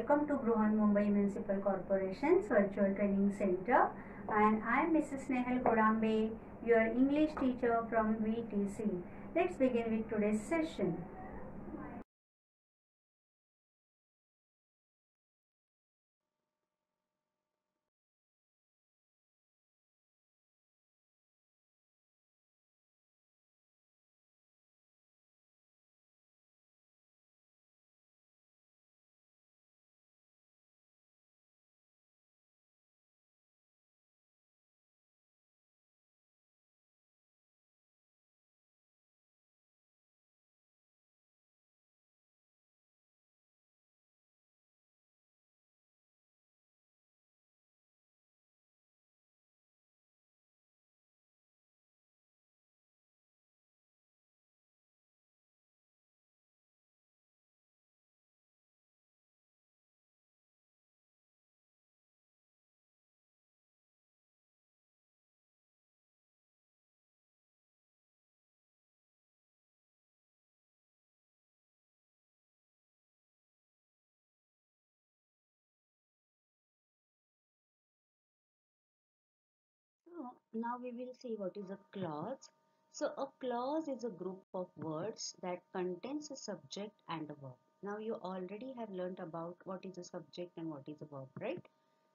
welcome to Bruhan Mumbai Municipal Corporation's Virtual Training Center, and I am Mrs. Snehal Kodambe, your English teacher from VTC. Let's begin with today's session. So now we will see what is a clause. So a clause is a group of words that contains a subject and a verb. Now you already have learnt about what is a subject and what is a verb, right?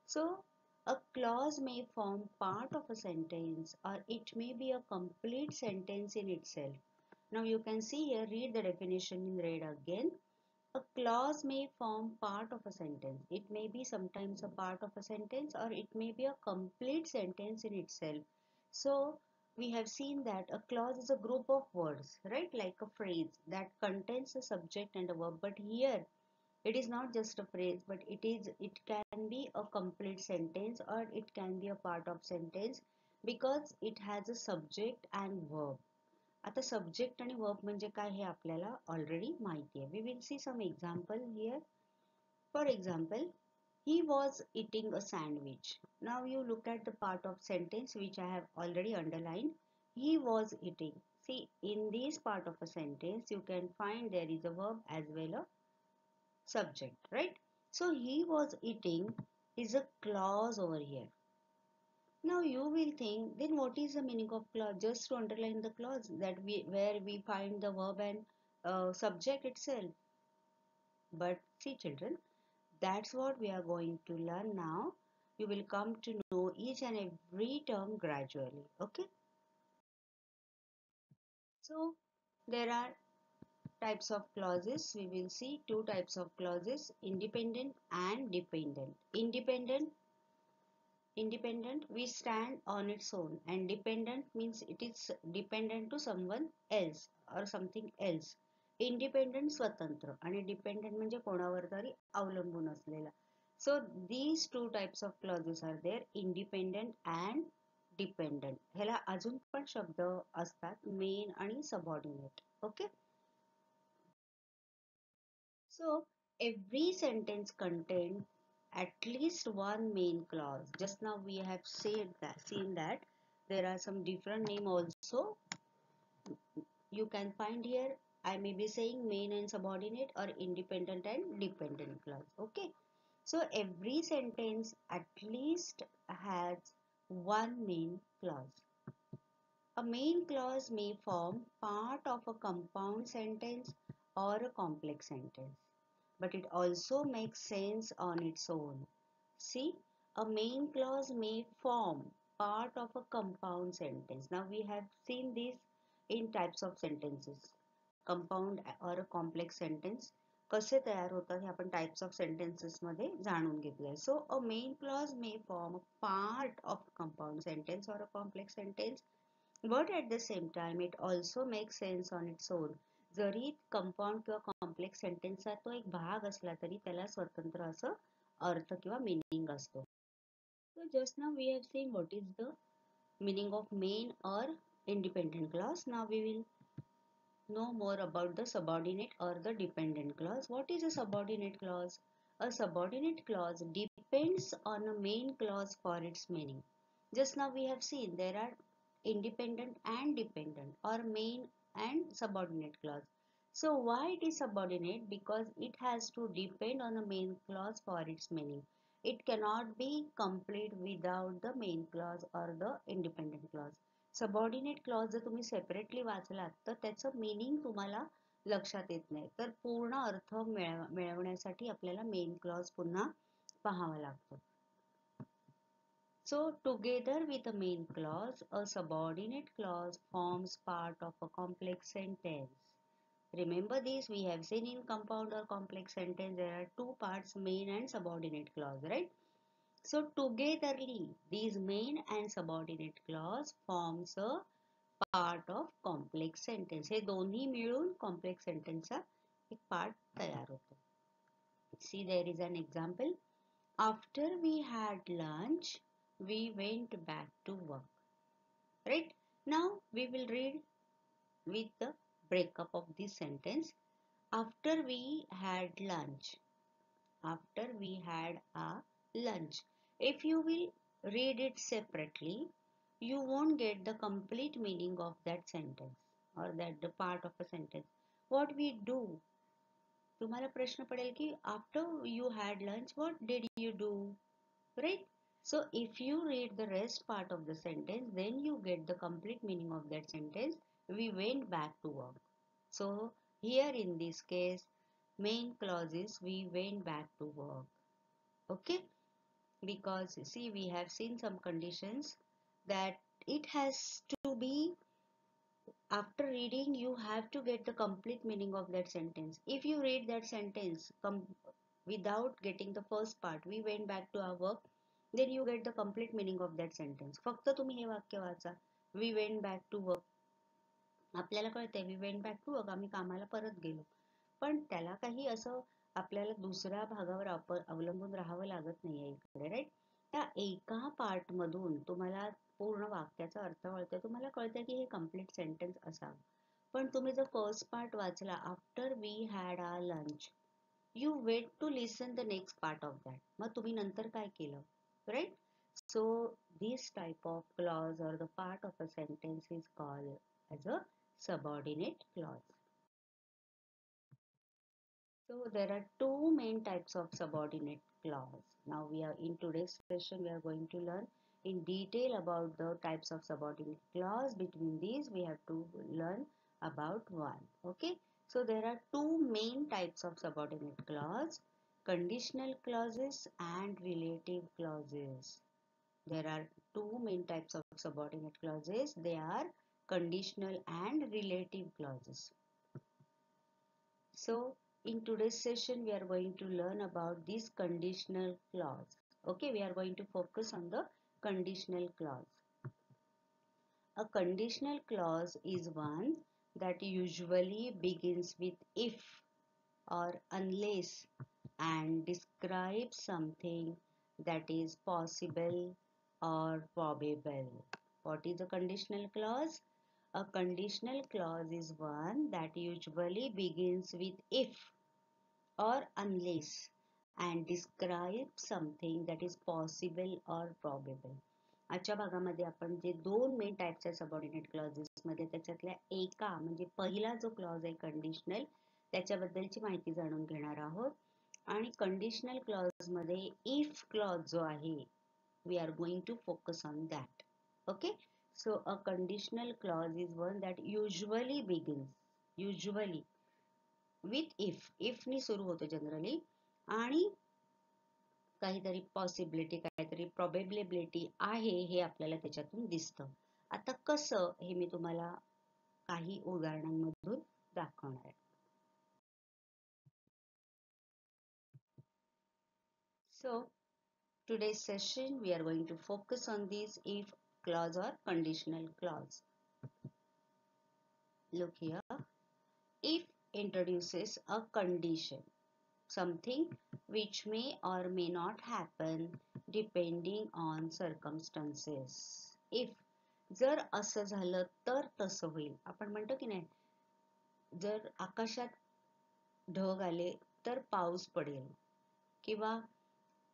So a clause may form part of a sentence or it may be a complete sentence in itself. Now you can see here, read the definition in red again. A clause may form part of a sentence. It may be sometimes a part of a sentence or it may be a complete sentence in itself. So we have seen that a clause is a group of words, right? Like a phrase that contains a subject and a verb. But here it is not just a phrase, but it can be a complete sentence or it can be a part of sentence because it has a subject and verb. आता subject आणि verb म्हणजे काय हे आपल्याला already माहिती आहे. We will see some example here. For example, he was eating a sandwich. Now you look at the part of sentence which I have already underlined. He was eating. See, in this part of a sentence you can find there is a verb as well a subject, right? So he was eating is a clause over here. Now you will think, then what is the meaning of clause? Just to underline the clause that where we find the verb and subject itself. But see children, that's what we are going to learn now. You will come to know each and every term gradually. Okay. So there are types of clauses. We will see two types of clauses: independent and dependent. Independent, we stand on its own, and dependent means it is dependent to someone else or something else. Independent स्वतंत्र आणि dependent म्हणजे कोणावर तरी अवलंबून असलेला. So these two types of clauses are there, independent and dependent. ह्याला अजून पण शब्द असतात, main आणि subordinate. Okay. So every sentence contains at least one main clause. Just now we have seen that there are some different name also. You can find here, I may be saying main and subordinate or independent and dependent clause. Okay. So every sentence at least has one main clause. A main clause may form part of a compound sentence or a complex sentence, but it also makes sense on its own. See, a main clause may form part of a compound sentence. Now we have seen this in types of sentences. Compound or a complex sentence कसे तयार होतात हे आपण types of sentences मध्ये जाणून घेतलंय. So a main clause may form a part of a compound sentence or a complex sentence, but at the same time it also makes sense on its own. Zari compound किंवा complex सेंटेन्सचा तो एक भाग असला तरी त्याला स्वतंत्र असं अर्थ किंवा मीनिंग असतो. So just now we have seen what is the meaning of main or independent clause. Now we will know more about the subordinate or the dependent clause. What is a subordinate clause? A subordinate clause depends on a main clause for its meaning. Just now we have seen there are independent and dependent or main and subordinate clause. So why it is subordinate? Because it has to depend on a main clause for its meaning. It cannot be complete without the main clause or the independent clause. Subordinate clause जर तुम्ही separately वाचलात तर त्याचं meaning तुम्हाला लक्षात येत नाही. तर पूर्ण अर्थ मिळवण्यासाठी आपल्याला मेन क्लॉज पुन्हा पाहावा लागतो. So together with a main clause, a subordinate clause forms part of a complex sentence. Remember this, we have seen in compound or complex sentence there are two parts, main and subordinate clause, right? So togetherly these main and subordinate clause forms a part of complex sentence. हे दोन्ही मिळून complex sentence चा एक part तयार होतो. See, there is an example. After we had lunch, we went back to work. Right? Now we will read with the breakup of this sentence. After we had lunch. After we had a lunch. If you will read it separately, you won't get the complete meaning of that sentence or that the part of a sentence. What we do? तुम्हाला प्रश्न पडेल की after you had lunch, what did you do? Right? So if you read the rest part of the sentence, then you get the complete meaning of that sentence. We went back to work. So here in this case, main clause is we went back to work. Okay? Because see, we have seen some conditions that it has to be, after reading you have to get the complete meaning of that sentence. If you read that sentence without getting the first part, we went back to our work, then you get the complete meaning of that sentence. फक्त तुम्ही हे वाक्य वाचा, we went back to work. आपल्याला कळतंय we went back to work, आम्ही कामाला परत गेलो. पण त्याला काही असं आपल्याला दुसऱ्या भागावर अवलंबून राहावं लागत नाहीये इकडे, राईट? त्या एका पार्ट मधून तुम्हाला पूर्ण वाक्याचा अर्थ कळतोय, तुम्हाला कळतंय की हे कम्प्लीट सेंटेन्स असावं. पण तुम्ही जर फर्स्ट पार्ट वाचला, after we had our lunch, you wait to listen the next part of that. मग तुम्ही नंतर काय केलं, right? So this type of clause or the part of a sentence is called as a subordinate clause. So there are two main types of subordinate clause. Now we are in today's session we are going to learn in detail about the types of subordinate clause. Between these we have to learn about one. Okay? So there are two main types of subordinate clause: conditional clauses and relative clauses. There are two main types of subordinate clauses. They are conditional and relative clauses. So in today's session we are going to learn about this conditional clause. Okay, we are going to focus on the conditional clause. A conditional clause is one that usually begins with if or unless and describes something that is possible or probable. What is a conditional clause? A conditional clause is one that usually begins with if or unless and describes something that is possible or probable. आजच्या भागामध्ये आपण जे दोन main टाइपच्या subordinate clauses मध्ये त्याच्यातल्या एका म्हणजे पहिला जो क्लॉज आहे कंडिशनल, त्याच्याबद्दलची माहिती जाणून घेणार आहोत. आणि कंडिशनल क्लॉज मध्ये इफ क्लॉज जो आहे, we are going to focus on that. Okay, so a conditional clause is one that usually begins with if नी सुरू होतो जनरली, आणि काहीतरी पॉसिबिलिटी, काहीतरी प्रोबेबिलिटी आहे हे आपल्याला त्याच्यातून दिसतं. आता कसं हे मी तुम्हाला काही उदाहरणांमधून दाखवणार आहे. So today's session we are going to focus on this if clause or conditional clause. Look here, if introduces a condition, something which may or may not happen depending on circumstances. If जर असं झालं तर तसं होईल. आपण म्हणतो की नाही, जर आकाशात ढग आले तर पाऊस पडेल, किंवा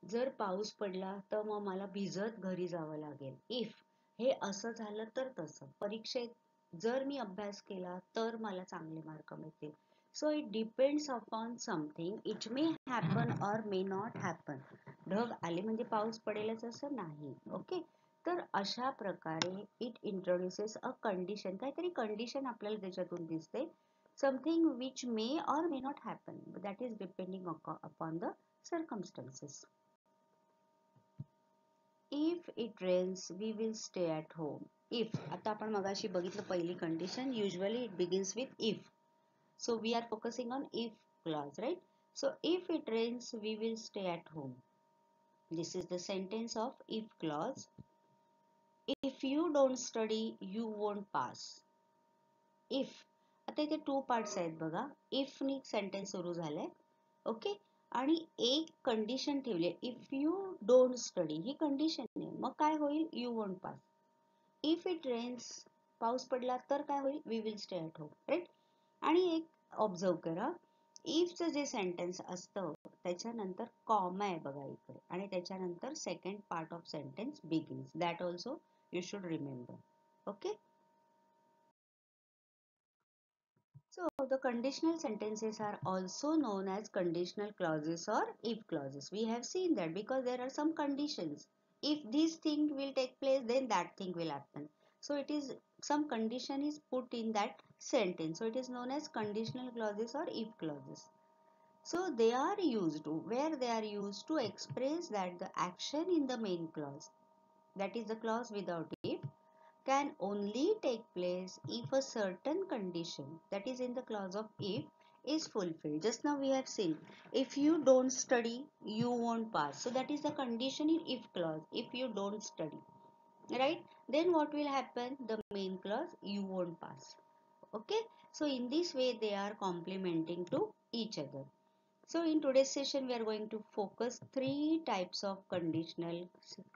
जर पाऊस पडला तर मग मला भिजत घरी जावं लागेल. इफ हे असं झालं तर तसं. परीक्षेत जर मी अभ्यास केला तर मला चांगले मार्क मिळतील. So it depends upon something. It may happen or may not happen. ढग आले म्हणजे पाऊस पडेलच असं नाही. ओके, तर अशा प्रकारे इट इंट्रोड्युसेस अ कंडिशन. काहीतरी कंडिशन आपल्याला त्याच्यातून दिसते. Something which may or may not happen. That is depending upon the circumstances. If it rains, we will stay at home. If, आता आपण मगाशी बघितलं पहिली condition, usually it begins with if. So we are focusing on if clause, right? So if it rains, we will stay at home. This is the sentence of if clause. If you don't study, you won't pass. If, आता इथे two parts आहेत बघा. If knee sentence सुरू झालंय. Okay, आणि एक condition ठेवली आहे. इफ यू डोंट स्टडी, ही कंडिशन आहे. मग काय होईल? You won't pass. If it rains, पाऊस पडला तर काय होईल? We will stay at home, right? आणि एक ऑब्झर्व करा, इफचं जे सेंटेन्स असतं त्याच्यानंतर कॉमा आहे बघा इकडे, आणि त्याच्यानंतर second part of sentence begins. That also you should remember. Okay, so the conditional sentences are also known as conditional clauses or if clauses. We have seen that because there are some conditions. If this thing will take place, then that thing will happen. So it is, some condition is put in that sentence. So it is known as conditional clauses or if clauses. So they are used to, where they are used to express that the action in the main clause, that is the clause without if, can only take place if a certain condition, that is in the clause of if, is fulfilled. Just now we have seen, if you don't study, you won't pass. So that is the condition in if clause. If you don't study, right? Then what will happen? The main clause, you won't pass. Okay, so in this way they are complementing to each other. So in today's session we are going to focus three types of conditional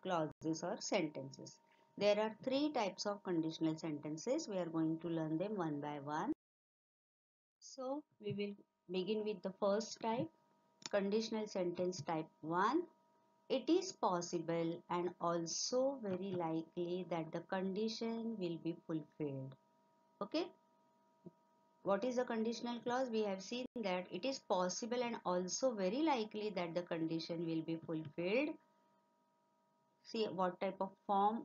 clauses or sentences. There are three types of conditional sentences. We are going to learn them one by one. So we will begin with the first type, conditional sentence type 1. It is possible and also very likely that the condition will be fulfilled. Okay. What is the conditional clause? We have seen that it is possible and also very likely that the condition will be fulfilled. See what type of form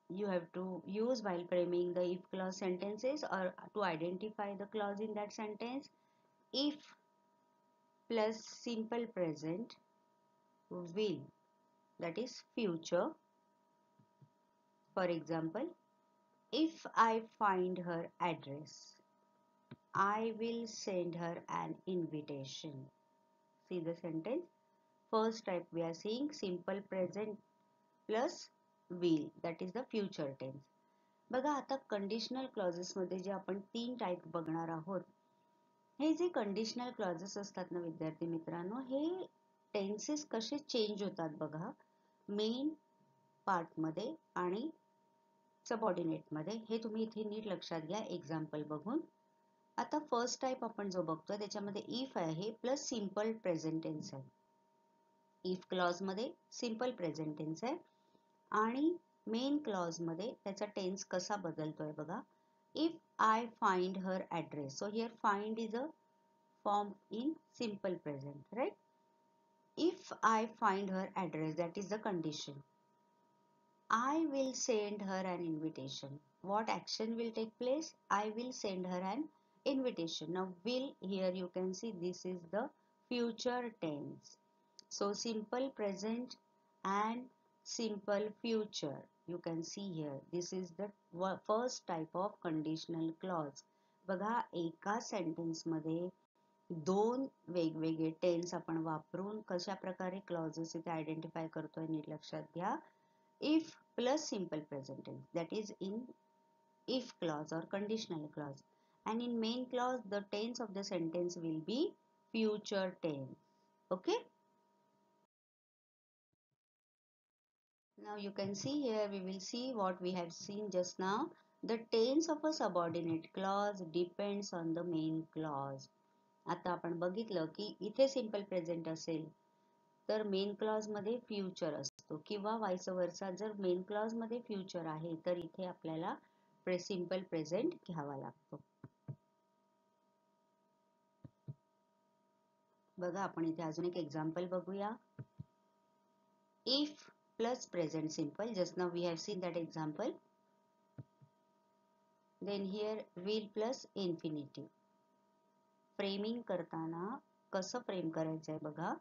you have to use while framing the if clause sentences or to identify the clause in that sentence. If plus simple present will, that is future. For example, if I find her address, I will send her an invitation. See the sentence. First type we are seeing simple present plus will, that is the future tense. बघा आता conditional clauses मध्ये जे आपण तीन type बघणार आहोत, हे जे conditional clauses असतात ना विद्यार्थी मित्रांनो, हे टेन्सेस कसे चेंज होतात बघा मेन पार्ट मध्ये आणि सबऑर्डिनेट मध्ये, हे तुम्ही इथे नीट लक्षात घ्या एक्झाम्पल बघून. आता फर्स्ट टाइप आपण जो बघतोय त्याच्यामध्ये इफ आहे प्लस सिंपल प्रेझेंट टेन्स आहे. इफ क्लॉज मध्ये सिंपल प्रेझेंट टेन्स आहे आणि मेन क्लॉज मध्ये त्याचा टेन्स कसा बदलतोय बघा. If I find her address, so here find is a form in simple present, right? If I find her address, that is the condition. I will send her an invitation. What action will take place? I will send her an invitation. Now will, here you can see this is the future tense. So simple present and simple future. You can see here. This is the first type of conditional clause. बघा एका sentence मध्ये दोन वेगवेगळे tense आपण वापरून कशा प्रकारे clauses इथे आयडेंटिफाय करतोय नीट लक्षात घ्या. If plus simple present tense, that is in if clause or conditional clause, and in main clause the tense of the sentence will be future tense. Okay, now you can see here, we will see what we have seen just now. The tense of a subordinate clause depends on the main clause. आता आपण बघितलं की इथे simple present असेल तर main clause मध्ये future असतो, किंवा वाइस वर्सा जर मेन क्लॉज मध्ये फ्युचर आहे तर इथे आपल्याला सिंपल प्रेझेंट घ्यावा लागतो. बघा आपण इथे अजून एक एक्झाम्पल बघूया. If plus present simple, just now we have seen that example. Then here will plus infinitive. Framing करताना कसं फ्रेम करायचं आहे बघा.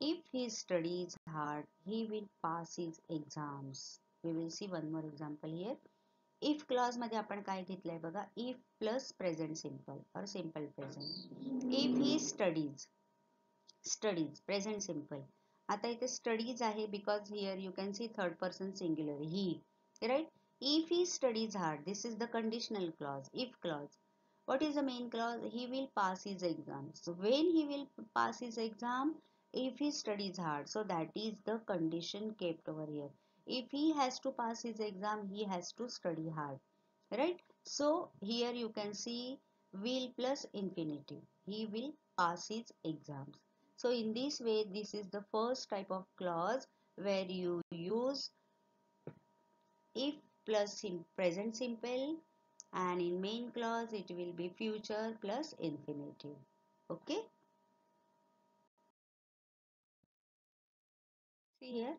If he studies hard, he will pass his exams. We will see one more example here. If clause मध्ये आपण काय घेतलंय बघा. If plus present simple or simple present. If he studies present simple. आता इथे studies आहे because here you can see third person singular he, right? If he studies hard, this is the conditional clause, if clause. What is the main clause? He will pass his exam. So when he will pass his exam, if he studies hard, so that is the condition kept over here. If he has to pass his exam, he has to study hard, right? So here you can see will plus infinitive. He will pass his exams. So in this way, this is the first type of clause where you use if plus present simple, and in main clause it will be future plus infinitive. Okay. See here,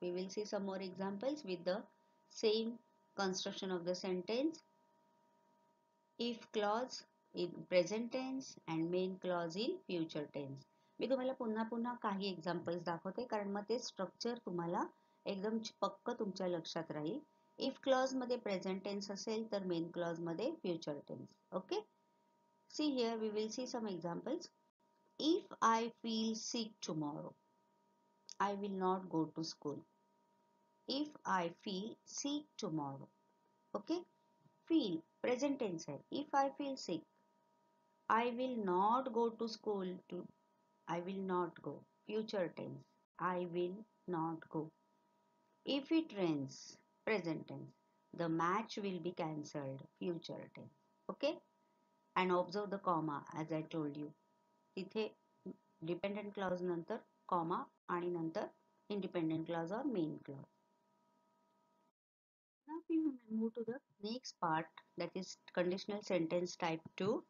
we will see some more examples with the same construction of the sentence. If clause in present tense and main clause in future tense. मी तुम्हाला पुन्हा पुन्हा काही examples दाखवते कारण मग ते structure तुम्हाला एकदम पक्क तुमच्या लक्षात राहील. इफ क्लॉज मध्ये प्रेझेंट टेन्स असेल तर मेन क्लॉज मध्ये future tense. Okay. See here we will see some examples. If I feel sick tomorrow, I will not go to school. If I feel sick tomorrow. Okay. Feel present tense है. If I feel sick, I will not go to school. I will not go. Future tense. I will not go. If it rains, present tense. The match will be cancelled. Future tense. Okay. And observe the comma as I told you. तिथे dependent clause नंतर comma आणि नंतर independent clause or main clause. Now we will move to the next part, that is conditional sentence type 2.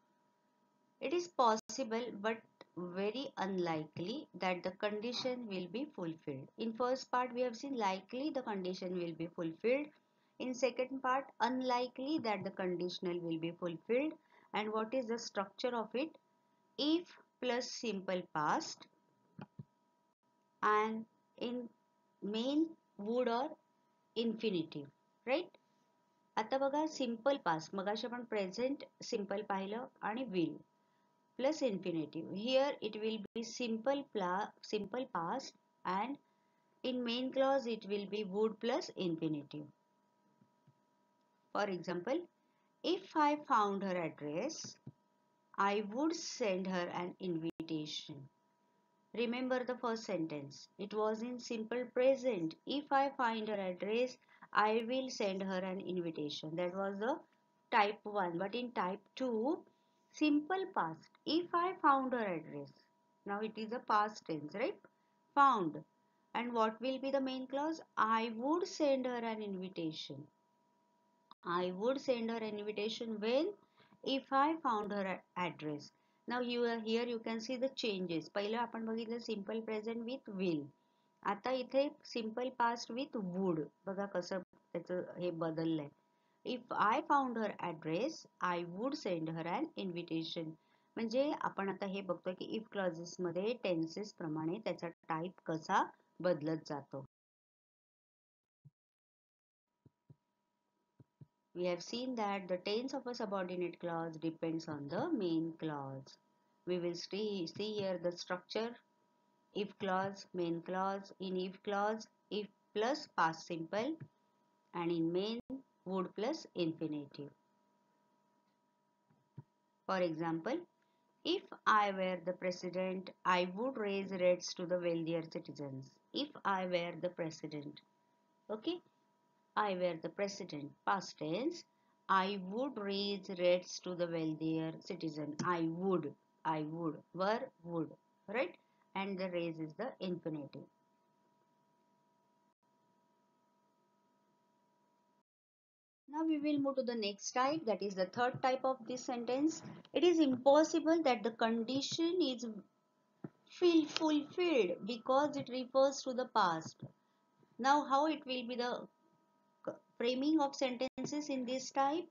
It is possible but very unlikely that the condition will be fulfilled. In first part we have seen likely the condition will be fulfilled. In second part unlikely that the conditional will be fulfilled. And what is the structure of it? If plus simple past, and in main would or infinitive, right? आता बघा simple past, मगाशी आपण present simple पाहिलं आणि will plus infinitive. Here it will be simple past and in main clause it will be would plus infinitive. For example, if I found her address I would send her an invitation. Remember the first sentence. It was in simple present. If I find her address, I will send her an invitation. That was the type 1. But in type 2, simple past. If I found her address. Now it is a past tense, right? Found. And what will be the main clause? I would send her an invitation. I would send her an invitation when? If I found her address. Now here you can see the changes. पहिलं आपण बघितलं simple present with will. आता इथे simple past with would. बघा कसं त्याचं हे बदललंय. If I found her address, I would send her an invitation. म्हणजे आपण आता हे बघतोय की if clauses मध्ये tenses प्रमाणे त्याचा टाइप कसा बदलत जातो. We have seen that the tense of a subordinate clause depends on the main clause. We will see here the structure. If clause, main clause. In if clause, if plus past simple, and in main, would plus infinitive. For example, if I were the president, I would raise rates to the wealthier citizens. If I were the president. Okay? I were the president, past tense, I would raise rates to the wealthier citizen. I would, were, would, right? And the raise is the infinitive. Now we will move to the next type, that is the third type of this sentence. It is impossible that the condition is fulfilled because it refers to the past. Now how it will be the framing of sentences in this type?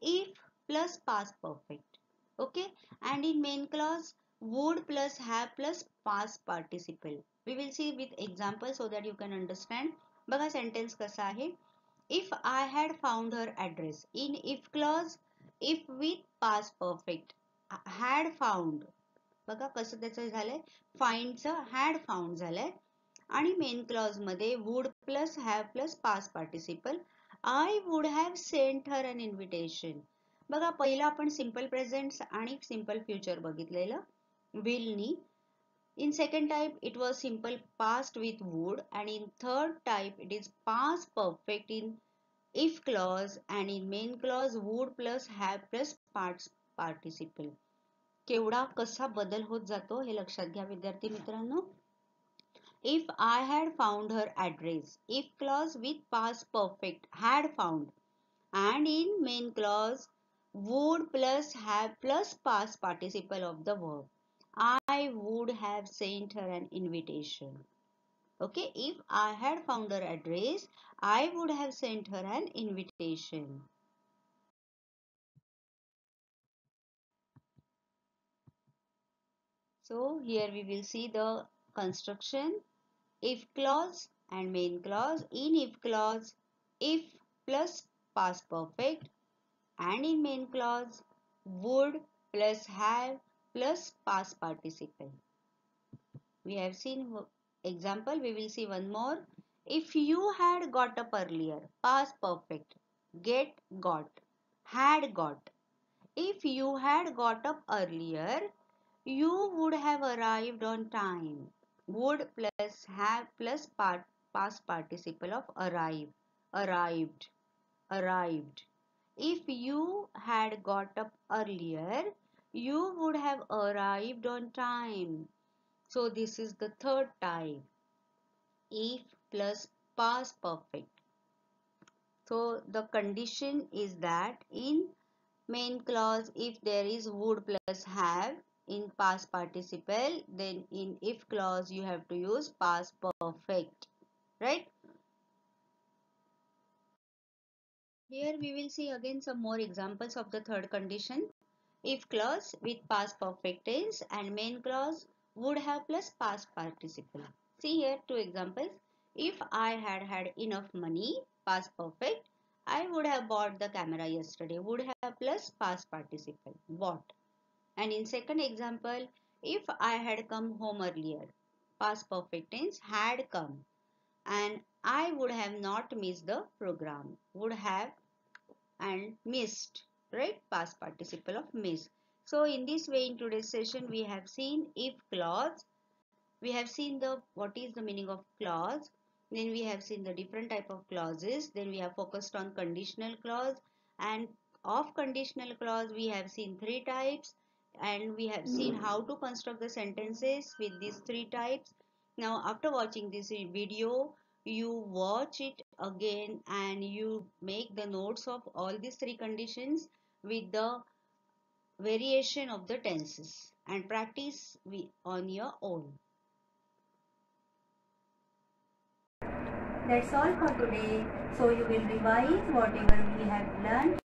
If plus past perfect. Okay, and in main clause would plus have plus past participle. We will see with example so that you can understand. बघा sentence कसा आहे. If I had found her address. In if clause, if with past perfect. Had found. बघा कसं त्याचं झालंय. Findचं had found झालंय. आणि main clause मध्ये would plus have plus past participle. I would have sent her an invitation. बघा पहिला आपण सिंपल प्रेझेंट आणि सिंपल फ्युचर बघितलेलं विल नी. In second type it was simple past with would, and in third type it is past perfect in if clause, and in main clause would plus have plus past participle. केवढा कसा बदल होत जातो हे लक्षात घ्या विद्यार्थी मित्रांनो. If I had found her address, if clause with past perfect had found, and in main clause would plus have plus past participle of the verb. I would have sent her an invitation. Okay, if I had found her address, I would have sent her an invitation. So here we will see the construction. If clause and main clause. In if clause, if plus past perfect, and in main clause would plus have plus past participle. We have seen example. We will see one more. If you had got up earlier, past perfect, get got, had got. If you had got up earlier, you would have arrived on time. Would plus have plus past participle of arrive, arrived, arrived. If you had got up earlier, you would have arrived on time. So this is the third type. If plus past perfect. So the condition is that in main clause, if there is would plus have in past participle, then in if clause you have to use past perfect, right? Here we will see again some more examples of the third condition. If clause with past perfect tense and main clause would have plus past participle. See here two examples. If I had had enough money, past perfect, I would have bought the camera yesterday. Would have plus past participle, bought. And in second example, if I had come home earlier, past perfect tense, had come, and I would have not missed the program. Would have and missed, right? Past participle of miss. So in this way, in today's session, we have seen if clause. We have seen the what is the meaning of clause. Then we have seen the different type of clauses. Then we have focused on conditional clause, and of conditional clause we have seen three types, and we have seen how to construct the sentences with these three types. Now after watching this video, you watch it again and you make the notes of all these three conditions with the variation of the tenses and practice on your own. That's all for today. So you will revise whatever we have learned